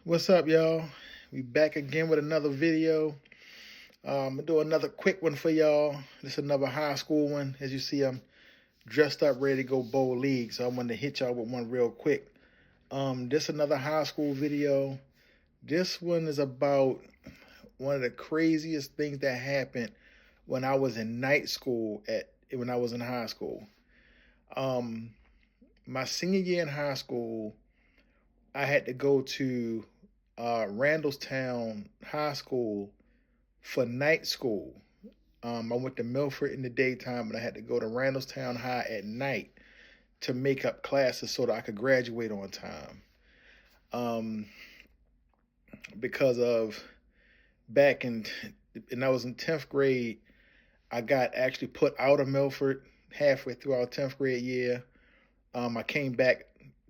What's up, y'all? We back again with another video. I'm gonna do another quick one for y'all. This is another high school one. As you see, I'm dressed up, ready to go bowl league. So I'm gonna hit y'all with one real quick. This another high school video. This one is about one of the craziest things that happened when I was in night school when I was in high school. My senior year in high school, I had to go to Randallstown High School for night school. I went to Milford in the daytime, and I had to go to Randallstown High at night to make up classes so that I could graduate on time. Because of back in, and I was in 10th grade, I got actually put out of Milford halfway through our 10th grade year. I came back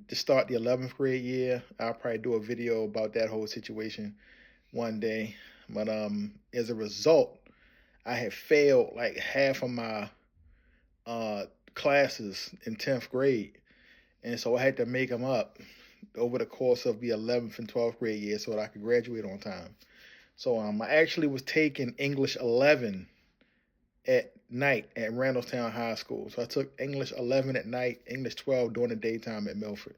to start the 11th grade year. I'll probably do a video about that whole situation one day. But as a result, I had failed like half of my classes in 10th grade. And so I had to make them up over the course of the 11th and 12th grade year so that I could graduate on time. So I actually was taking English 11 at night at Randallstown High School. So I took English 11 at night, English 12 during the daytime at Milford.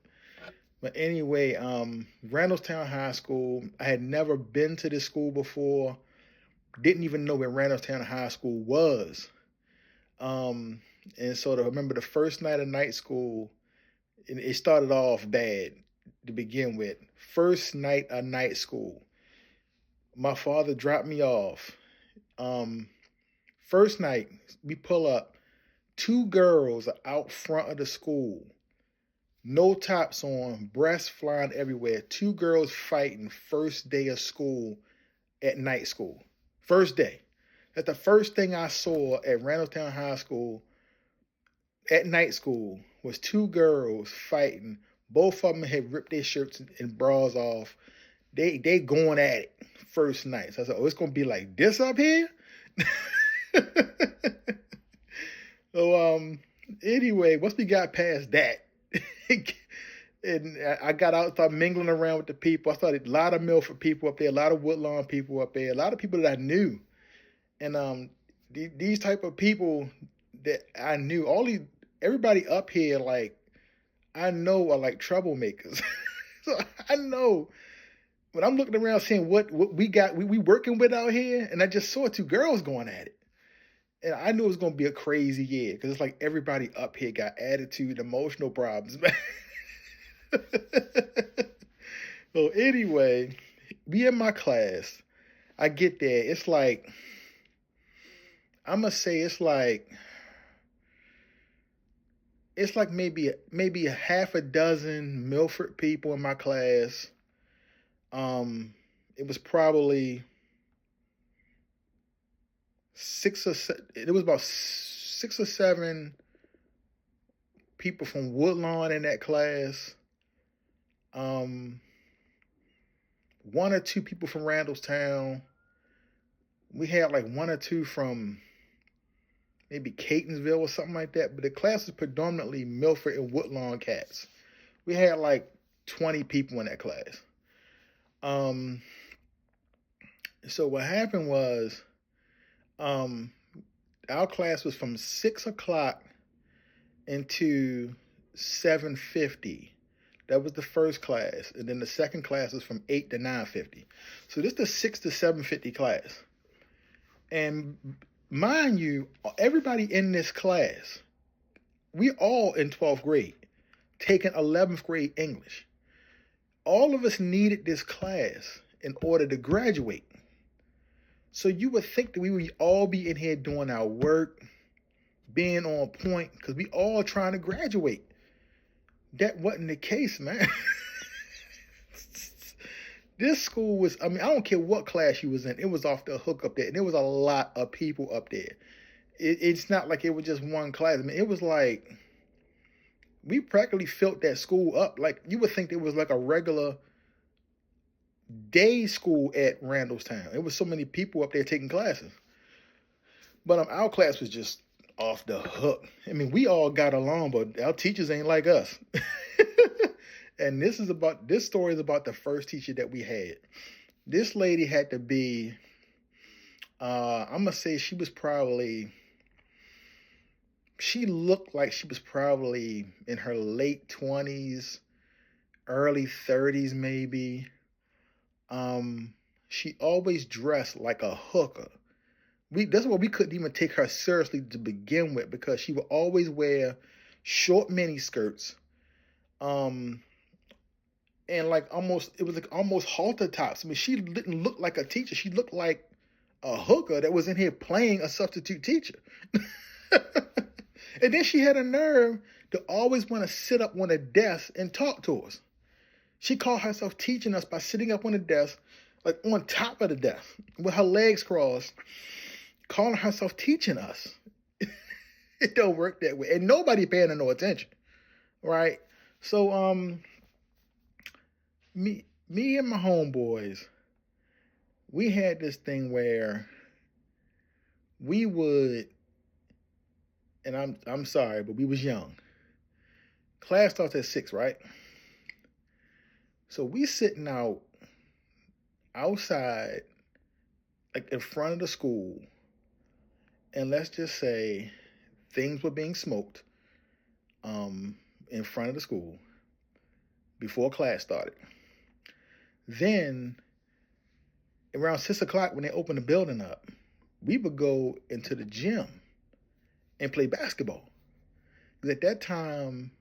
But anyway, Randallstown High School, I had never been to this school before, didn't even know where Randallstown High School was. And so I remember the first night of night school, and it started off bad to begin with. First night of night school, my father dropped me off. First night, we pull up, two girls are out front of the school, no tops on, breasts flying everywhere. Two girls fighting first day of school at night school. First day. That's the first thing I saw at Randallstown High School at night school was two girls fighting. Both of them had ripped their shirts and bras off. They going at it first night. So I said, oh, it's going to be like this up here? So anyway, once we got past that, and I got out, started mingling around with the people. I started a lot of Milford people up there, a lot of Woodlawn people up there, a lot of people that I knew. And these type of people that I knew, everybody up here, like, I know are like troublemakers. So I know when I'm looking around seeing what we working with out here, and I just saw two girls going at it. And I knew it was going to be a crazy year because it's like everybody up here got attitude, emotional problems, man. So anyway, we in my class. I get there. It's like, I'm going to say it's like maybe a half a dozen Milford people in my class. It was probably about 6 or 7 people from Woodlawn in that class. 1 or 2 people from Randallstown. We had like 1 or 2 from maybe Catonsville or something like that. But the class was predominantly Milford and Woodlawn cats. We had like 20 people in that class. So what happened was, our class was from 6 o'clock into 7:50. That was the first class. And then the second class was from 8 to 9:50. So this is the 6 to 7:50 class. And mind you, everybody in this class, we all in 12th grade, taking 11th grade English. All of us needed this class in order to graduate. So you would think that we would all be in here doing our work, being on point, because we all trying to graduate. That wasn't the case, man. This school was, I don't care what class you was in, it was off the hook up there. And there was a lot of people up there. It's not like it was just one class. It was like, we practically filled that school up. Like, you would think it was like a regular day school at Randallstown. It was so many people up there taking classes. But our class was just off the hook. We all got along, but our teachers ain't like us. And this story is about the first teacher that we had. This lady had to be, I'm gonna say she looked like she was probably in her late 20s, early 30s maybe. She always dressed like a hooker. That's why we couldn't even take her seriously to begin with, because she would always wear short mini skirts, um, and it was like almost halter tops. I mean, she didn't look like a teacher. She looked like a hooker that was in here playing a substitute teacher. And then she had a nerve to always want to sit up on a desk and talk to us. She called herself teaching us by sitting up on the desk, like on top of the desk, with her legs crossed, calling herself teaching us. It don't work that way. And nobody paying her no attention. Right? So me and my homeboys, we had this thing where we would, and I'm sorry, but we was young. Class starts at 6, right? So we sitting outside, like in front of the school, and let's just say things were being smoked in front of the school before class started. Then around 6 o'clock, when they opened the building up, we would go into the gym and play basketball. Because at that time,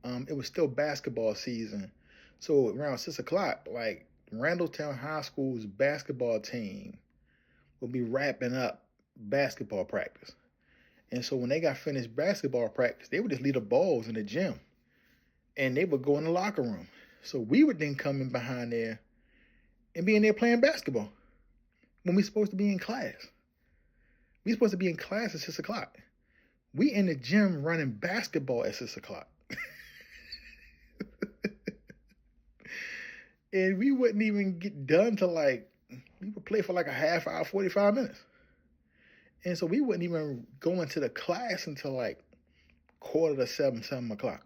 it was still basketball season. So around 6 o'clock, like Randallstown High School's basketball team would be wrapping up basketball practice. And so when they got finished basketball practice, they would just leave the balls in the gym and they would go in the locker room. So we would then come in behind there and be in there playing basketball when we're supposed to be in class. We're supposed to be in class at 6 o'clock. We in the gym running basketball at 6 o'clock. And we wouldn't even get done till we would play for like a half hour, 45 minutes. And so we wouldn't even go into the class until like 6:45, 7 o'clock.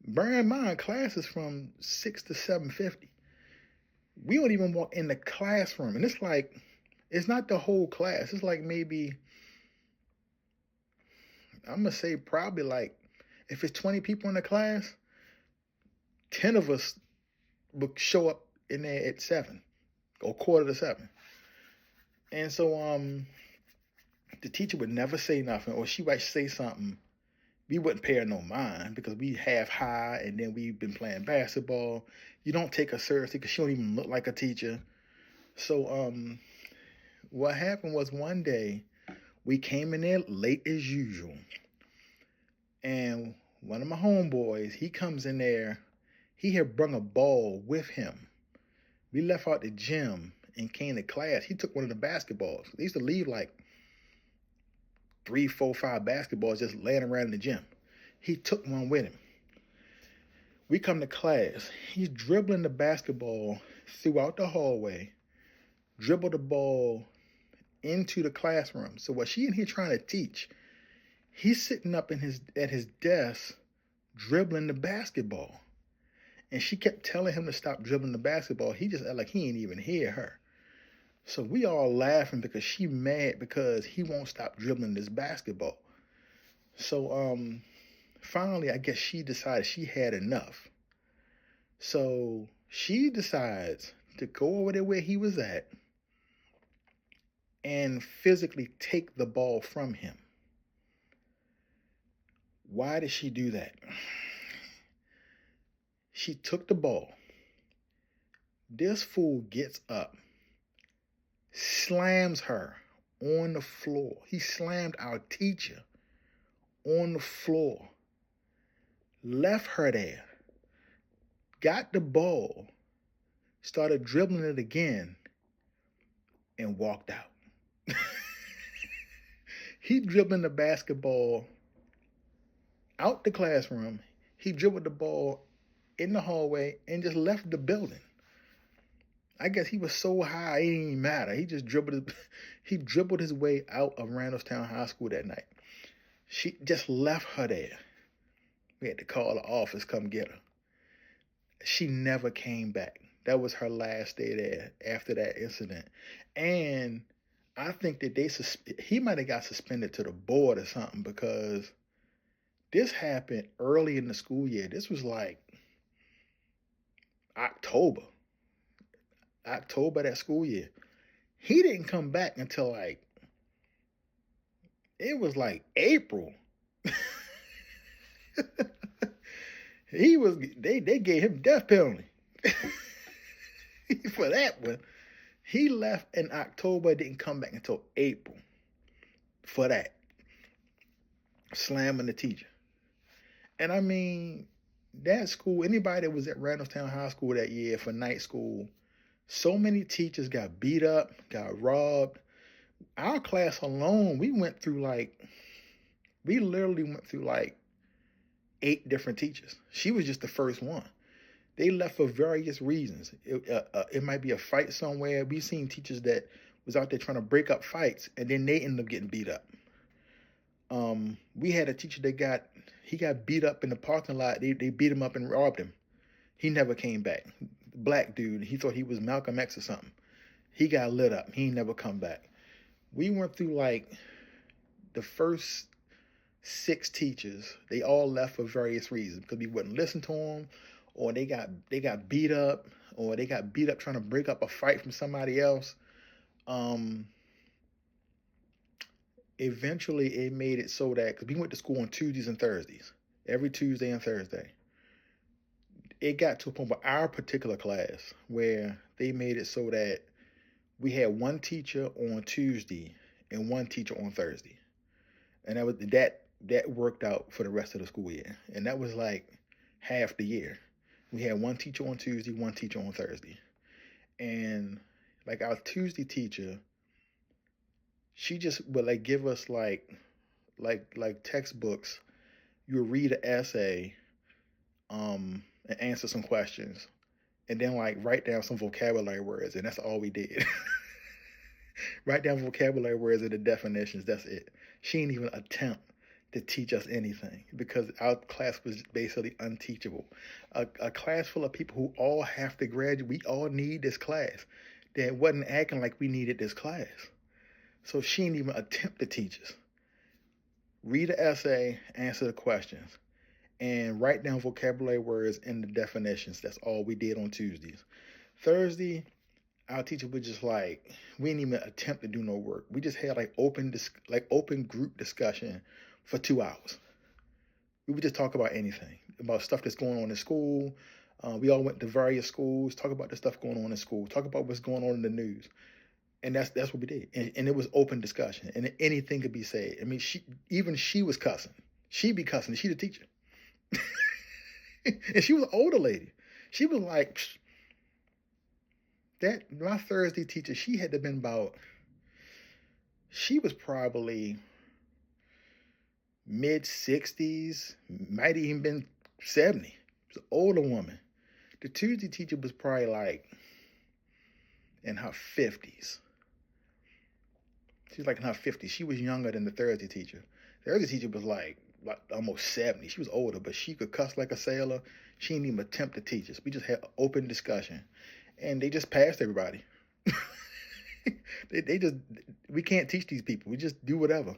Bear in mind, class is from 6 to 7:50. We don't even walk in the classroom. And it's not the whole class. It's like maybe, I'm going to say probably like, if it's 20 people in the class, 10 of us would show up in there at 7 or 6:45. And so the teacher would never say nothing, or she might say something. We wouldn't pay her no mind because we half high and then we've been playing basketball. You don't take her seriously because she don't even look like a teacher. So what happened was one day we came in there late as usual. And one of my homeboys, he comes in there. He had brung a ball with him. We left out the gym and came to class. He took one of the basketballs. They used to leave like 3, 4, 5 basketballs just laying around in the gym. He took one with him. We come to class. He's dribbling the basketball throughout the hallway, dribble the ball into the classroom. So while she in here trying to teach, he's sitting up at his desk dribbling the basketball. And she kept telling him to stop dribbling the basketball. He just acted like he ain't even hear her. So we all laughing because she mad because he won't stop dribbling this basketball. So finally, I guess she decided she had enough. So she decides to go over there where he was at and physically take the ball from him. Why did she do that? She took the ball. This fool gets up, slams her on the floor. He slammed our teacher on the floor, left her there, got the ball, started dribbling it again, and walked out. He dribbling the basketball out the classroom. He dribbled the ball in the hallway and just left the building. I guess he was so high, it didn't even matter. He dribbled his way out of Randallstown High School that night. She just left her there. We had to call the office, come get her. She never came back. That was her last day there after that incident. And I think that he might have got suspended to the board or something because this happened early in the school year. This was like October, October that school year. He didn't come back until like it was like April. They gave him death penalty for that one. He left in October, didn't come back until April for that. Slamming the teacher. And I mean, that school, anybody that was at Randallstown High School that year for night school, so many teachers got beat up, got robbed. Our class alone, we literally went through like 8 different teachers. She was just the first one. They left for various reasons. It might be a fight somewhere. We've seen teachers that was out there trying to break up fights, and then they ended up getting beat up. We had a teacher that got beat up in the parking lot. They beat him up and robbed him. He never came back. Black dude. He thought he was Malcolm X or something. He got lit up. He never come back. We went through like the first 6 teachers. They all left for various reasons because we wouldn't listen to them, or they got beat up, or they got beat up trying to break up a fight from somebody else. Eventually, it made it so that, because we went to school on Tuesdays and Thursdays, every Tuesday and Thursday, it got to a point with our particular class where they made it so that we had one teacher on Tuesday and one teacher on Thursday. And that worked out for the rest of the school year. And that was like half the year. We had one teacher on Tuesday, one teacher on Thursday. And like our Tuesday teacher, she just would like give us like textbooks. You would read an essay, and answer some questions, and then like write down some vocabulary words, and that's all we did. Write down vocabulary words and the definitions. That's it. She didn't even attempt to teach us anything because our class was basically unteachable. A class full of people who all have to graduate. We all need this class. That wasn't acting like we needed this class. So she didn't even attempt to teach us. Read the essay, answer the questions, and write down vocabulary words and the definitions. That's all we did on Tuesdays. Thursday, our teacher was just like, we didn't even attempt to do no work. We just had like open group discussion for 2 hours. We would just talk about anything, about stuff that's going on in school. We all went to various schools, talk about the stuff going on in school, talk about what's going on in the news. And that's what we did. And it was open discussion. And anything could be said. I mean, she was cussing. She'd be cussing. She's the teacher. And she was an older lady. She was like, my Thursday teacher, she had to have been she was probably mid-60s, might have even been 70. She was an older woman. The Tuesday teacher was probably like in her 50s. She was like in her 50s. She was younger than the Thursday teacher. The Thursday teacher was like almost 70. She was older, but she could cuss like a sailor. She didn't even attempt to teach us. We just had open discussion. And they just passed everybody. We can't teach these people. We just do whatever.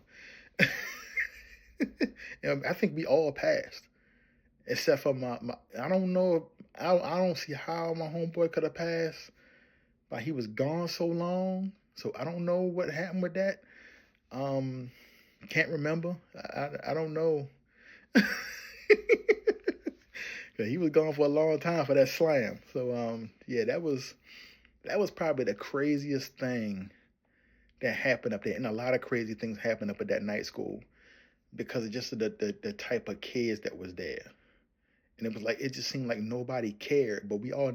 I think we all passed. Except for I don't know, I don't see how my homeboy could have passed. Like he was gone so long. So I don't know what happened with that. Can't remember. I don't know. He was gone for a long time for that slam. So yeah, that was probably the craziest thing that happened up there. And a lot of crazy things happened up at that night school because of just the type of kids that was there. And it was like, it just seemed like nobody cared. But we all,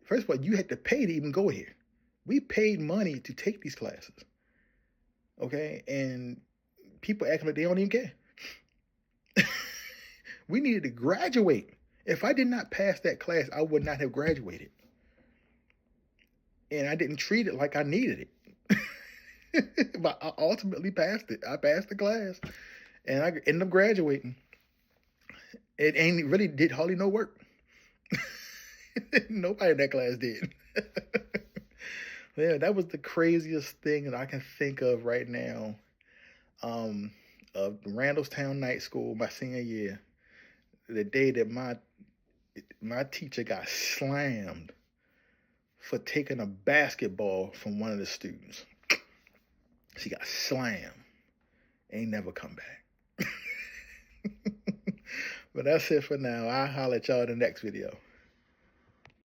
first of all, you had to pay to even go here. We paid money to take these classes. Okay? And people acting like they don't even care. We needed to graduate. If I did not pass that class, I would not have graduated. And I didn't treat it like I needed it. But I ultimately passed it. I passed the class. And I ended up graduating. It ain't really did hardly no work. Nobody in that class did. Yeah, that was the craziest thing that I can think of right now. Of Randallstown Night School, my senior year, the day that my teacher got slammed for taking a basketball from one of the students. She got slammed. Ain't never come back. But that's it for now. I'll holler at y'all in the next video.